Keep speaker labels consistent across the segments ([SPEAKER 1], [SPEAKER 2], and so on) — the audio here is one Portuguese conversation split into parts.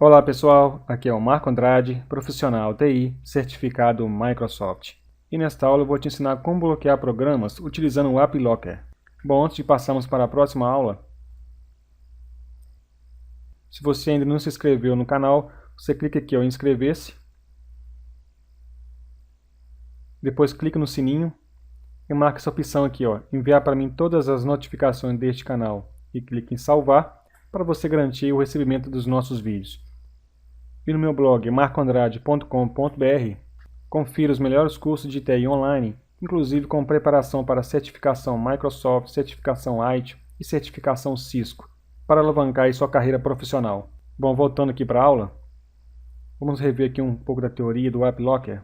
[SPEAKER 1] Olá pessoal, aqui é o Marco Andrade, profissional TI, certificado Microsoft. E nesta aula eu vou te ensinar como bloquear programas utilizando o AppLocker. Bom, antes de passarmos para a próxima aula, se você ainda não se inscreveu no canal, você clica aqui em inscrever-se, depois clica no sininho e marca essa opção aqui, enviar para mim todas as notificações deste canal e clique em salvar para você garantir o recebimento dos nossos vídeos. E no meu blog marcoandrade.com.br, confira os melhores cursos de TI online, inclusive com preparação para certificação Microsoft, certificação IT e certificação Cisco, para alavancar sua carreira profissional. Bom, voltando aqui para a aula, vamos rever aqui um pouco da teoria do AppLocker.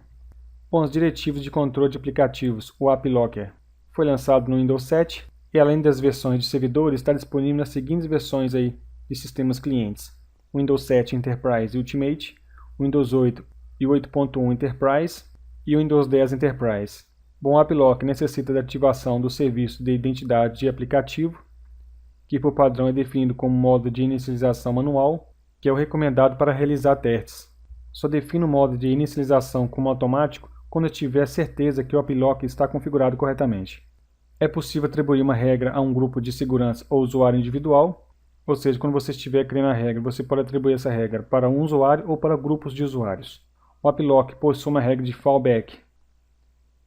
[SPEAKER 1] Bom, os diretivos de controle de aplicativos, o AppLocker, foi lançado no Windows 7 e além das versões de servidores, está disponível nas seguintes versões aí de sistemas clientes: Windows 7 Enterprise Ultimate, Windows 8 e 8.1 Enterprise e o Windows 10 Enterprise. Bom, o AppLocker necessita da ativação do serviço de identidade de aplicativo, que por padrão é definido como modo de inicialização manual, que é o recomendado para realizar testes. Só defino o modo de inicialização como automático quando eu tiver certeza que o AppLocker está configurado corretamente. É possível atribuir uma regra a um grupo de segurança ou usuário individual, ou seja, quando você estiver criando a regra, você pode atribuir essa regra para um usuário ou para grupos de usuários. O AppLocker possui uma regra de fallback,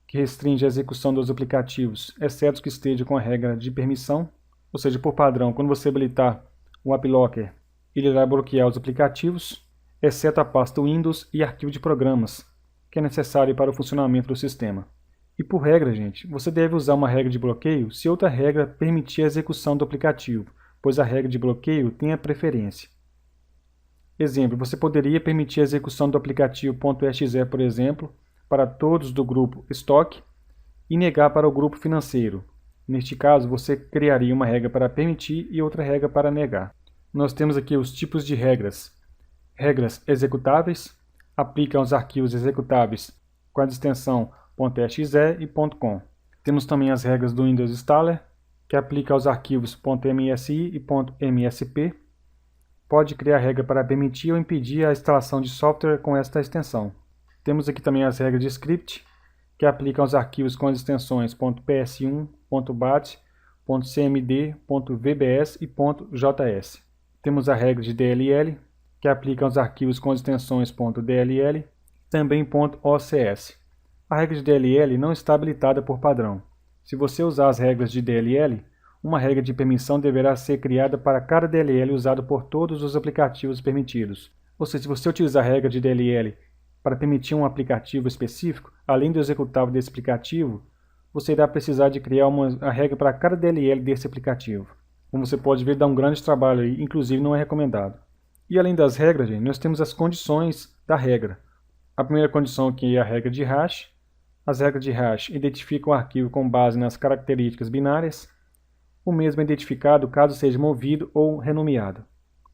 [SPEAKER 1] que restringe a execução dos aplicativos, exceto os que estejam com a regra de permissão, ou seja, por padrão, quando você habilitar o AppLocker, ele irá bloquear os aplicativos, exceto a pasta Windows e arquivo de programas, que é necessário para o funcionamento do sistema. E por regra, gente, você deve usar uma regra de bloqueio se outra regra permitir a execução do aplicativo, pois a regra de bloqueio tem a preferência. Exemplo, você poderia permitir a execução do aplicativo .exe, por exemplo, para todos do grupo estoque e negar para o grupo financeiro. Neste caso, você criaria uma regra para permitir e outra regra para negar. Nós temos aqui os tipos de regras. Regras executáveis, aplicam aos arquivos executáveis com a extensão .exe e .com. Temos também as regras do Windows Installer, que aplica aos arquivos .msi e .msp. Pode criar regra para permitir ou impedir a instalação de software com esta extensão. Temos aqui também as regras de script, que aplicam aos arquivos com as extensões .ps1, .bat, .cmd, .vbs e .js. Temos a regra de DLL, que aplica aos arquivos com as extensões .dll, também .ocs. A regra de DLL não está habilitada por padrão. Se você usar as regras de DLL, uma regra de permissão deverá ser criada para cada DLL usado por todos os aplicativos permitidos. Ou seja, se você utilizar a regra de DLL para permitir um aplicativo específico, além do executável desse aplicativo, você irá precisar de criar uma regra para cada DLL desse aplicativo. Como você pode ver, dá um grande trabalho aí, inclusive não é recomendado. E além das regras, gente, nós temos as condições da regra. A primeira condição aqui é a regra de hash. As regras de hash identificam o arquivo com base nas características binárias. O mesmo é identificado caso seja movido ou renomeado.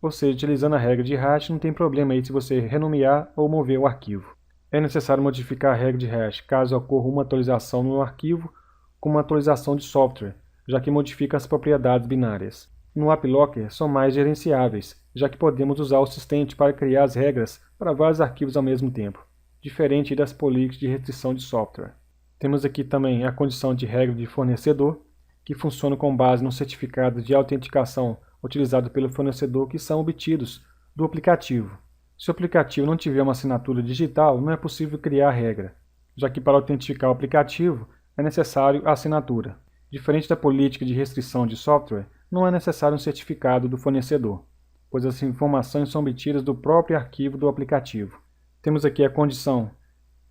[SPEAKER 1] Ou seja, utilizando a regra de hash não tem problema aí se você renomear ou mover o arquivo. É necessário modificar a regra de hash caso ocorra uma atualização no arquivo, como uma atualização de software, já que modifica as propriedades binárias. No AppLocker são mais gerenciáveis, já que podemos usar o assistente para criar as regras para vários arquivos ao mesmo tempo, diferente das políticas de restrição de software. Temos aqui também a condição de regra de fornecedor, que funciona com base nos certificados de autenticação utilizados pelo fornecedor que são obtidos do aplicativo. Se o aplicativo não tiver uma assinatura digital, não é possível criar a regra, já que para autenticar o aplicativo é necessário a assinatura. Diferente da política de restrição de software, não é necessário um certificado do fornecedor, pois as informações são obtidas do próprio arquivo do aplicativo. Temos aqui a condição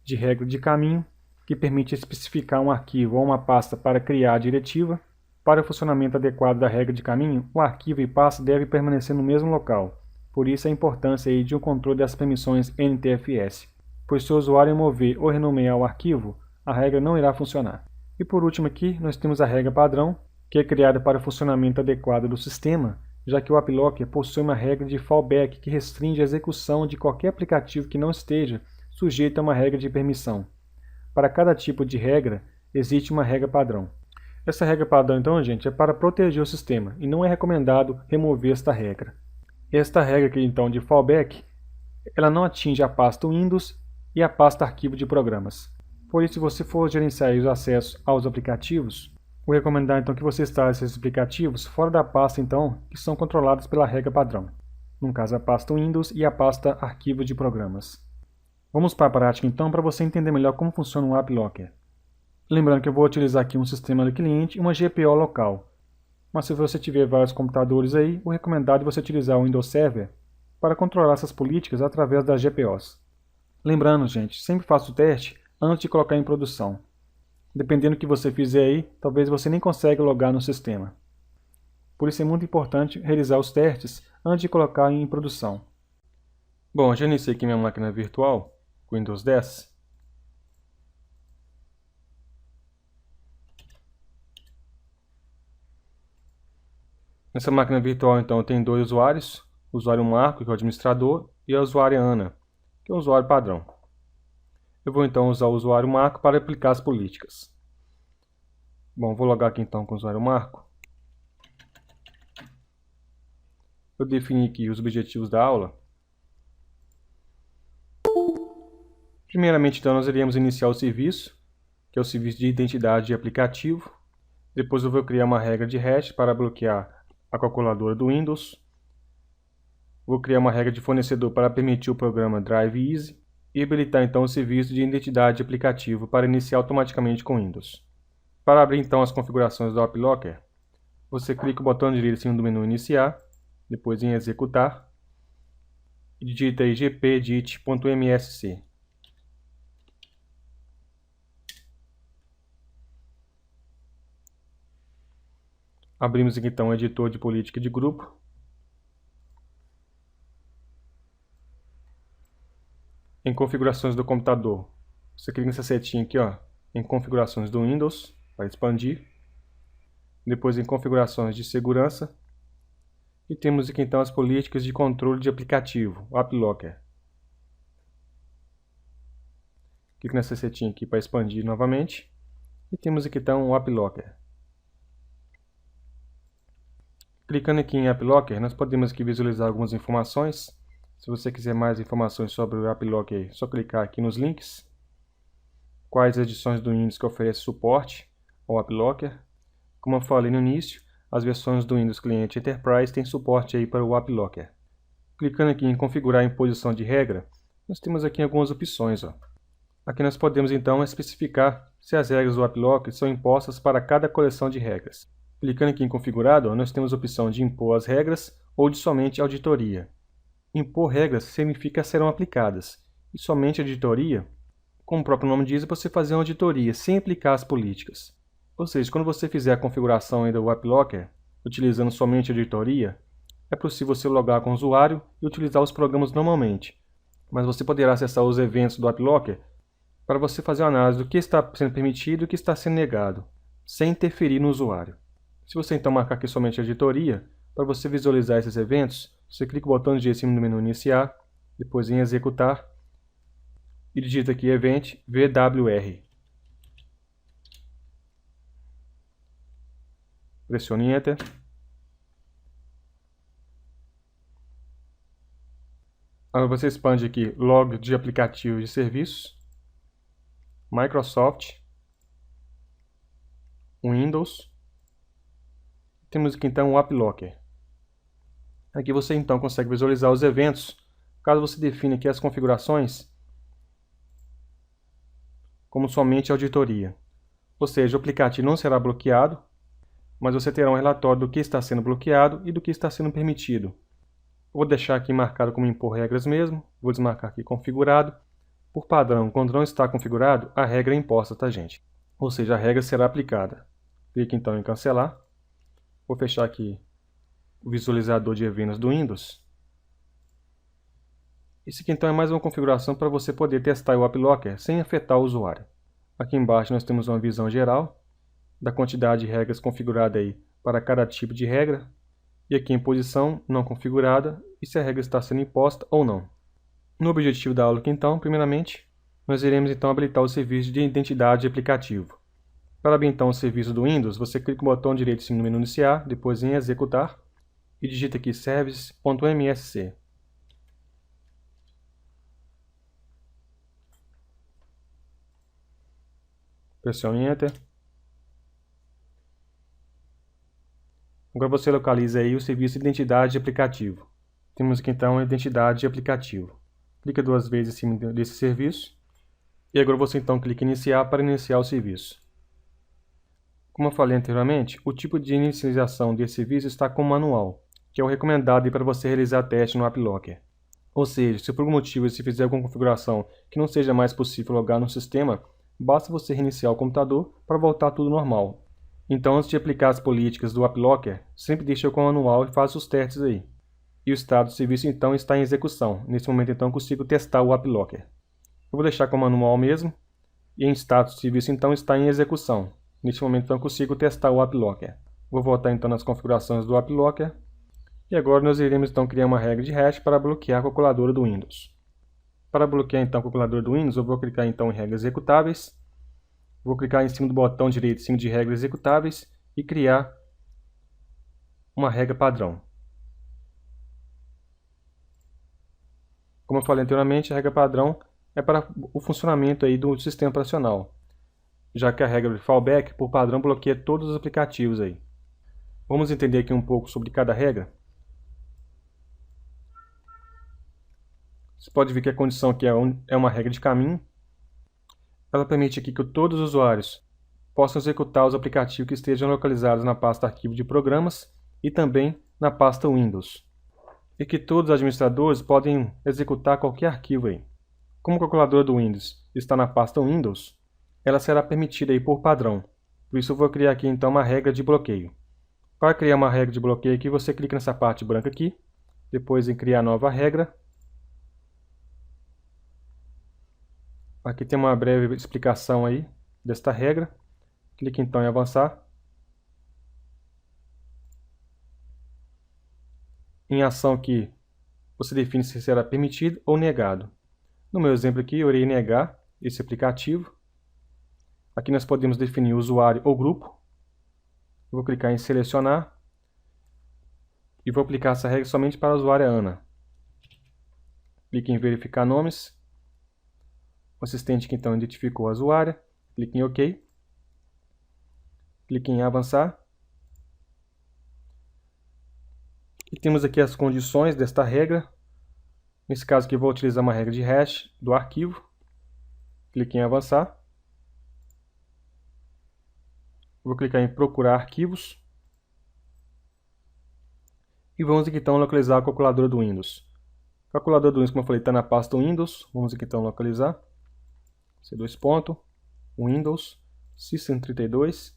[SPEAKER 1] de regra de caminho, que permite especificar um arquivo ou uma pasta para criar a diretiva. Para o funcionamento adequado da regra de caminho, o arquivo e pasta devem permanecer no mesmo local. Por isso a importância aí de um controle das permissões NTFS, pois se o usuário mover ou renomear o arquivo, a regra não irá funcionar. E por último aqui, nós temos a regra padrão, que é criada para o funcionamento adequado do sistema, já que o AppLocker possui uma regra de fallback que restringe a execução de qualquer aplicativo que não esteja sujeito a uma regra de permissão. Para cada tipo de regra, existe uma regra padrão. Essa regra padrão, então, gente, é para proteger o sistema, e não é recomendado remover esta regra. Esta regra aqui, então, de fallback, ela não atinge a pasta Windows e a pasta arquivo de programas. Por isso, se você for gerenciar os acessos aos aplicativos, vou recomendar então que você instale esses aplicativos fora da pasta então, que são controlados pela regra padrão. No caso, a pasta Windows e a pasta arquivo de programas. Vamos para a prática então para você entender melhor como funciona o AppLocker. Lembrando que eu vou utilizar aqui um sistema do cliente e uma GPO local. Mas se você tiver vários computadores aí, o recomendado é você utilizar o Windows Server para controlar essas políticas através das GPOs. Lembrando, gente, sempre faça o teste antes de colocar em produção. Dependendo do que você fizer aí, talvez você nem consiga logar no sistema. Por isso é muito importante realizar os testes antes de colocar em produção. Bom, já iniciei aqui minha máquina virtual, Windows 10. Nessa máquina virtual, então, eu tenho dois usuários. O usuário Marco, que é o administrador, e a usuária Ana, que é o usuário padrão. Eu vou, então, usar o usuário Marco para aplicar as políticas. Bom, vou logar aqui, então, com o usuário Marco. Eu defini aqui os objetivos da aula. Primeiramente, então, nós iremos iniciar o serviço, que é o serviço de identidade de aplicativo. Depois eu vou criar uma regra de hash para bloquear a calculadora do Windows. Vou criar uma regra de fornecedor para permitir o programa Drive Easy e habilitar então o serviço de identidade de aplicativo para iniciar automaticamente com Windows. Para abrir então as configurações do AppLocker, você clica o botão direito em cima do menu Iniciar, depois em Executar e digita aí gpedit.msc. Abrimos aqui então o editor de política de grupo. Em configurações do computador, você clica nessa setinha aqui, ó, em configurações do Windows, para expandir. Depois em configurações de segurança. E temos aqui então as políticas de controle de aplicativo, o AppLocker. Clique nessa setinha aqui para expandir novamente. E temos aqui então o AppLocker. Clicando aqui em AppLocker, nós podemos aqui visualizar algumas informações. Se você quiser mais informações sobre o AppLocker, é só clicar aqui nos links. Quais edições do Windows que oferecem suporte ao AppLocker. Como eu falei no início, as versões do Windows Cliente Enterprise têm suporte aí para o AppLocker. Clicando aqui em configurar em posição de regra, nós temos aqui algumas opções. Ó. Aqui nós podemos então especificar se as regras do AppLocker são impostas para cada coleção de regras. Clicando aqui em configurado, ó, nós temos a opção de impor as regras ou de somente auditoria. Impor regras significa serão aplicadas, e somente auditoria, como o próprio nome diz, é você fazer uma auditoria sem aplicar as políticas. Ou seja, quando você fizer a configuração do AppLocker, utilizando somente auditoria, é possível você logar com o usuário e utilizar os programas normalmente. Mas você poderá acessar os eventos do AppLocker para você fazer uma análise do que está sendo permitido e o que está sendo negado, sem interferir no usuário. Se você então marcar aqui somente auditoria, para você visualizar esses eventos, você clica o botão de cima no menu Iniciar, depois em Executar, e digita aqui Event VWR. Pressione Enter. Agora você expande aqui Log de aplicativos e serviços, Microsoft, Windows. Temos aqui então o AppLocker. Aqui você então consegue visualizar os eventos, caso você defina aqui as configurações como somente auditoria. Ou seja, o aplicativo não será bloqueado, mas você terá um relatório do que está sendo bloqueado e do que está sendo permitido. Vou deixar aqui marcado como impor regras mesmo, vou desmarcar aqui configurado. Por padrão, quando não está configurado, a regra é imposta, tá gente? Ou seja, a regra será aplicada. Clique então em cancelar. Vou fechar aqui o visualizador de eventos do Windows. Isso aqui então é mais uma configuração para você poder testar o AppLocker sem afetar o usuário. Aqui embaixo nós temos uma visão geral da quantidade de regras configurada aí para cada tipo de regra. E aqui em posição não configurada e se a regra está sendo imposta ou não. No objetivo da aula aqui então, primeiramente, nós iremos então habilitar o serviço de identidade de aplicativo. Para abrir então o serviço do Windows, você clica no botão direito em cima do menu Iniciar, depois em Executar, e digita aqui service.msc. Pressione Enter. Agora você localiza aí o serviço de identidade de aplicativo. Temos aqui então a identidade de aplicativo. Clica 2 vezes em cima desse serviço. E agora você então clica em iniciar para iniciar o serviço. Como eu falei anteriormente, o tipo de inicialização desse serviço está como manual, que é o recomendado para você realizar teste no AppLocker. Ou seja, se por algum motivo você fizer alguma configuração que não seja mais possível logar no sistema, basta você reiniciar o computador para voltar tudo normal. Então, antes de aplicar as políticas do AppLocker, sempre deixe com o manual e faça os testes aí. E o estado do serviço então está em execução. Nesse momento então eu consigo testar o AppLocker. Eu vou deixar com o manual mesmo. E em status do serviço então está em execução. Neste momento então eu consigo testar o AppLocker. Vou voltar então nas configurações do AppLocker. E agora nós iremos então criar uma regra de hash para bloquear a calculadora do Windows. Para bloquear então a calculadora do Windows, eu vou clicar então em regras executáveis. Vou clicar em cima do botão direito em cima de regras executáveis e criar uma regra padrão. Como eu falei anteriormente, a regra padrão é para o funcionamento aí do sistema operacional, já que a regra de fallback, por padrão, bloqueia todos os aplicativos aí. Vamos entender aqui um pouco sobre cada regra. Você pode ver que a condição aqui é uma regra de caminho. Ela permite aqui que todos os usuários possam executar os aplicativos que estejam localizados na pasta arquivo de programas e também na pasta Windows. E que todos os administradores podem executar qualquer arquivo aí. Como a calculadora do Windows está na pasta Windows, ela será permitida aí por padrão. Por isso eu vou criar aqui então uma regra de bloqueio. Para criar uma regra de bloqueio aqui, você clica nessa parte branca aqui, depois em criar nova regra. Aqui tem uma breve explicação aí desta regra. Clique então em avançar. Em ação aqui, você define se será permitido ou negado. No meu exemplo aqui, eu irei negar esse aplicativo. Aqui nós podemos definir usuário ou grupo. Vou clicar em selecionar. E vou aplicar essa regra somente para a usuária Ana. Clique em verificar nomes. O assistente que então identificou a usuária. Clique em OK. Clique em avançar. E temos aqui as condições desta regra. Nesse caso aqui, vou utilizar uma regra de hash do arquivo. Clique em avançar. Vou clicar em procurar arquivos. E vamos aqui então localizar a calculadora do Windows. A calculadora do Windows, como eu falei, está na pasta Windows. Vamos aqui então localizar. C2 ponto, Windows, System32.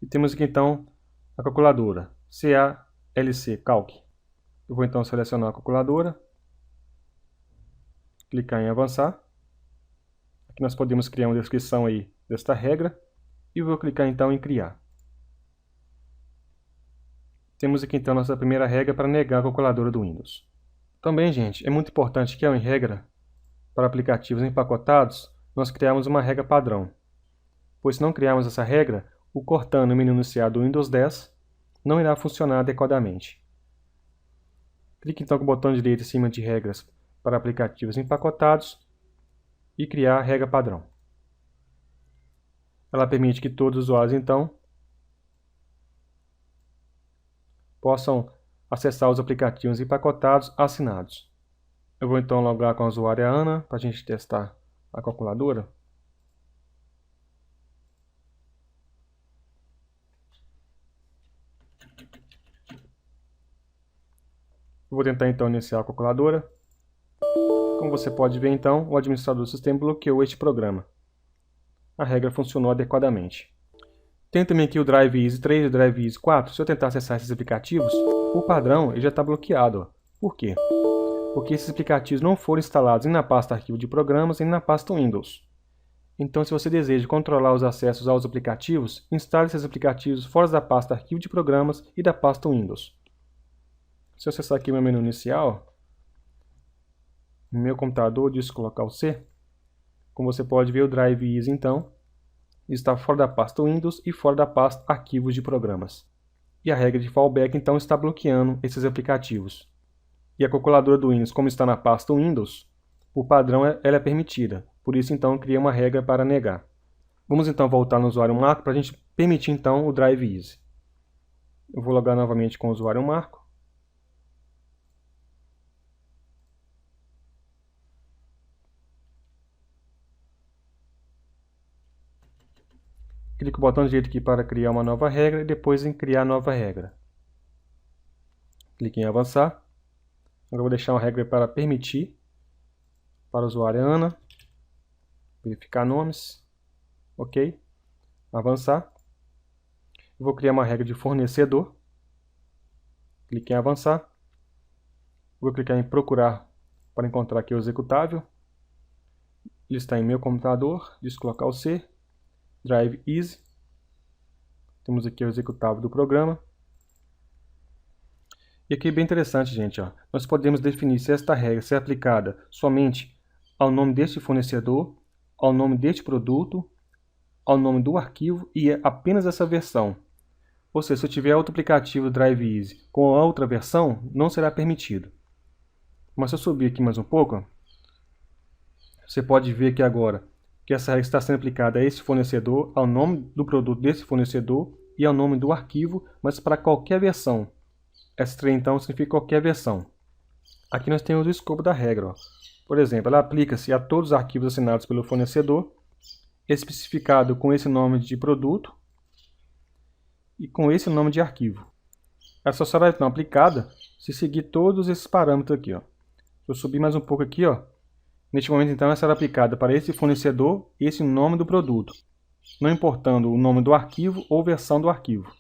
[SPEAKER 1] E temos aqui então a calculadora, CALC, Calc. Eu vou então selecionar a calculadora, clicar em avançar. Aqui nós podemos criar uma descrição aí desta regra e vou clicar então em criar. Temos aqui então nossa primeira regra para negar a calculadora do Windows. Também, gente, é muito importante que em regra para aplicativos empacotados, nós criarmos uma regra padrão. Pois se não criarmos essa regra, o cortando no menu inicial do Windows 10 não irá funcionar adequadamente. Clique então com o botão direito em cima de regras para aplicativos empacotados e criar a regra padrão. Ela permite que todos os usuários então possam acessar os aplicativos empacotados assinados. Eu vou então logar com a usuária Ana para a gente testar a calculadora. Vou tentar então iniciar a calculadora. Como você pode ver então, o administrador do sistema bloqueou este programa. A regra funcionou adequadamente. Tem também aqui o Drive Easy 3 e o Drive Easy 4. Se eu tentar acessar esses aplicativos, por padrão ele já está bloqueado. Por quê? Porque esses aplicativos não foram instalados nem na pasta arquivo de programas nem na pasta Windows. Então, se você deseja controlar os acessos aos aplicativos, instale esses aplicativos fora da pasta arquivo de programas e da pasta Windows. Se eu acessar aqui meu menu inicial, no meu computador, disco local C, como você pode ver, o Drive Easy então está fora da pasta Windows e fora da pasta arquivos de programas. E a regra de fallback então está bloqueando esses aplicativos. E a calculadora do Windows, como está na pasta Windows, por padrão ela é permitida. Por isso, então, eu criei uma regra para negar. Vamos então voltar no usuário Marco para a gente permitir então o Drive Easy. Eu vou logar novamente com o usuário Marco. Clico no botão direito aqui para criar uma nova regra e depois em criar nova regra. Clique em avançar. Agora eu vou deixar uma regra para permitir para o usuário Ana. Verificar nomes. Ok. Avançar. Eu vou criar uma regra de fornecedor. Clique em avançar. Vou clicar em procurar para encontrar aqui o executável. Ele está em meu computador. Descolocar o C. Drive Easy. Temos aqui o executável do programa. E aqui é bem interessante, gente. Ó. Nós podemos definir se esta regra é aplicada somente ao nome deste fornecedor, ao nome deste produto, ao nome do arquivo e apenas essa versão. Ou seja, se eu tiver outro aplicativo Drive Easy com a outra versão, não será permitido. Mas se eu subir aqui mais um pouco, você pode ver aqui agora que essa regra está sendo aplicada a esse fornecedor, ao nome do produto desse fornecedor e ao nome do arquivo, mas para qualquer versão. S3 então significa qualquer versão. Aqui nós temos o escopo da regra. Ó. Por exemplo, ela aplica-se a todos os arquivos assinados pelo fornecedor, especificado com esse nome de produto e com esse nome de arquivo. Ela só será então aplicada se seguir todos esses parâmetros aqui. Ó. Se eu subir mais um pouco aqui, ó, neste momento então ela será aplicada para esse fornecedor e esse nome do produto, não importando o nome do arquivo ou versão do arquivo.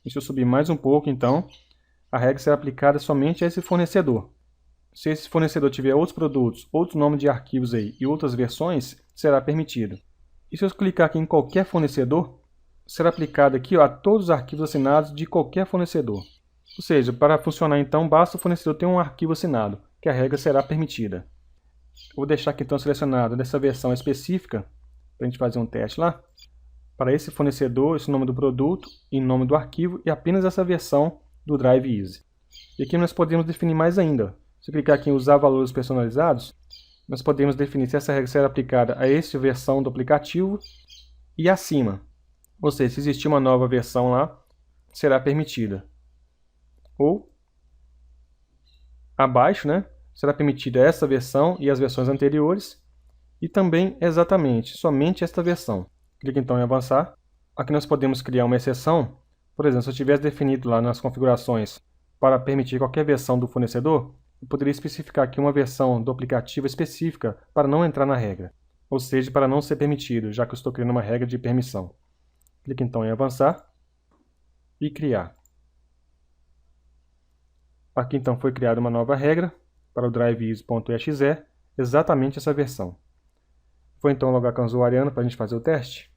[SPEAKER 1] E se eu subir mais um pouco então, a regra será aplicada somente a esse fornecedor. Se esse fornecedor tiver outros produtos, outros nomes de arquivos aí e outras versões, será permitido. E se eu clicar aqui em qualquer fornecedor, será aplicado aqui ó, a todos os arquivos assinados de qualquer fornecedor. Ou seja, para funcionar então, basta o fornecedor ter um arquivo assinado, que a regra será permitida. Eu vou deixar aqui então selecionado nessa versão específica, para a gente fazer um teste lá. Para esse fornecedor, esse nome do produto e nome do arquivo e apenas essa versão do Drive Easy. E aqui nós podemos definir mais ainda. Se eu clicar aqui em usar valores personalizados, nós podemos definir se essa regra será aplicada a essa versão do aplicativo e acima. Ou seja, se existir uma nova versão lá, será permitida. Ou abaixo, né, será permitida essa versão e as versões anteriores. E também exatamente, somente esta versão. Clique então em avançar. Aqui nós podemos criar uma exceção. Por exemplo, se eu tivesse definido lá nas configurações para permitir qualquer versão do fornecedor, eu poderia especificar aqui uma versão do aplicativo específica para não entrar na regra, ou seja, para não ser permitido, já que eu estou criando uma regra de permissão. Clique então em avançar e criar. Aqui então foi criada uma nova regra para o driveeasy.exe, exatamente essa versão. Vou então logar com o usuário para a gente fazer o teste.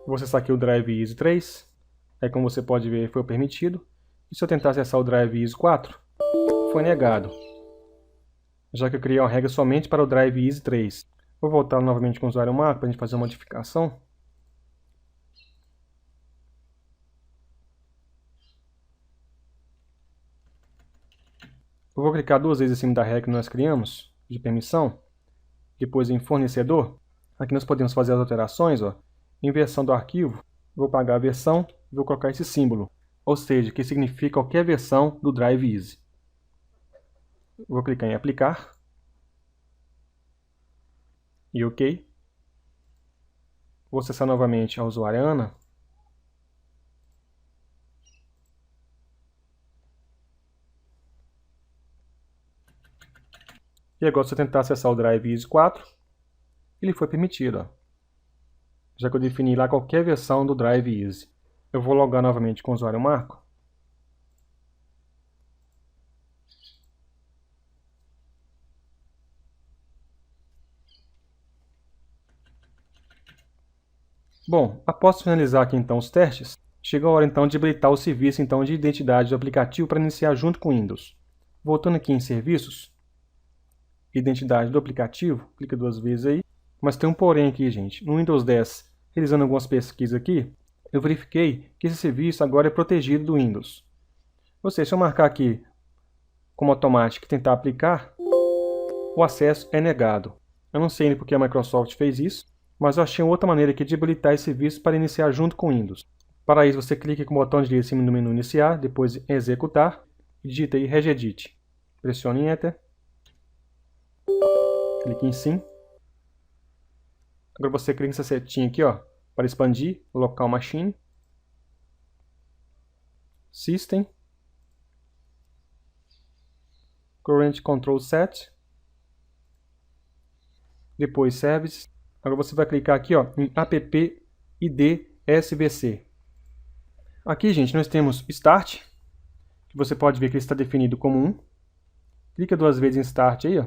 [SPEAKER 1] Vou acessar aqui o Drive Easy 3. Aí, como você pode ver, foi permitido. E se eu tentar acessar o Drive Easy 4, foi negado. Já que eu criei uma regra somente para o Drive Easy 3. Vou voltar novamente com o usuário Marco para a gente fazer uma modificação. Eu vou clicar duas vezes em cima da regra que nós criamos, de permissão. Depois em fornecedor. Aqui nós podemos fazer as alterações, ó. Em versão do arquivo, vou apagar a versão e vou colocar esse símbolo, ou seja, que significa qualquer versão do Drive Easy. Vou clicar em aplicar e OK. Vou acessar novamente a usuária Ana. E agora, se eu tentar acessar o Drive Easy 4, ele foi permitido, ó. Já que eu defini lá qualquer versão do Drive Easy. Eu vou logar novamente com o usuário Marco. Bom, após finalizar aqui então os testes, chegou a hora então de habilitar o serviço então de identidade do aplicativo para iniciar junto com o Windows. Voltando aqui em Serviços, Identidade do aplicativo, clica duas vezes aí. Mas tem um porém aqui, gente. No Windows 10, realizando algumas pesquisas aqui, eu verifiquei que esse serviço agora é protegido do Windows. Ou seja, se eu marcar aqui como automático e tentar aplicar, o acesso é negado. Eu não sei ainda porque a Microsoft fez isso, mas eu achei outra maneira aqui de habilitar esse serviço para iniciar junto com o Windows. Para isso, você clica com o botão direito em cima do menu Iniciar, depois em Executar, e digita aí Regedit. Pressione Enter. Clique em Sim. Agora você clica nessa setinha aqui, ó, para expandir Local Machine, System, Current Control Set, depois Services. Agora você vai clicar aqui, ó, em App ID SVC. Aqui, gente, nós temos Start, que você pode ver que ele está definido como 1. Clica 2 vezes em Start aí, ó.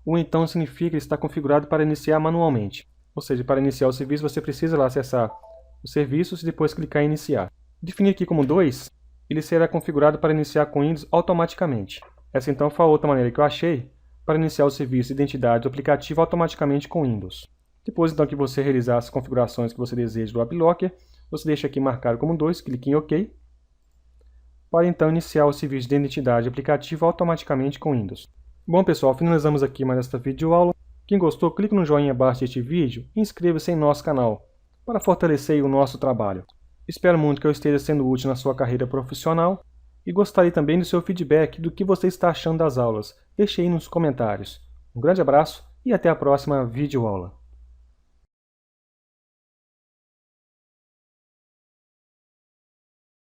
[SPEAKER 1] Ou então significa que ele está configurado para iniciar manualmente. Ou seja, para iniciar o serviço você precisa lá acessar os serviços e depois clicar em Iniciar. Definir aqui como 2, ele será configurado para iniciar com Windows automaticamente. Essa então foi a outra maneira que eu achei para iniciar o serviço de identidade do aplicativo automaticamente com Windows. Depois então que você realizar as configurações que você deseja do AppLocker, você deixa aqui marcado como 2, clique em OK, para então iniciar o serviço de identidade aplicativo automaticamente com Windows. Bom pessoal, finalizamos aqui mais esta videoaula. Quem gostou, clique no joinha abaixo deste vídeo e inscreva-se em nosso canal para fortalecer o nosso trabalho. Espero muito que eu esteja sendo útil na sua carreira profissional e gostaria também do seu feedback do que você está achando das aulas. Deixe aí nos comentários. Um grande abraço e até a próxima videoaula.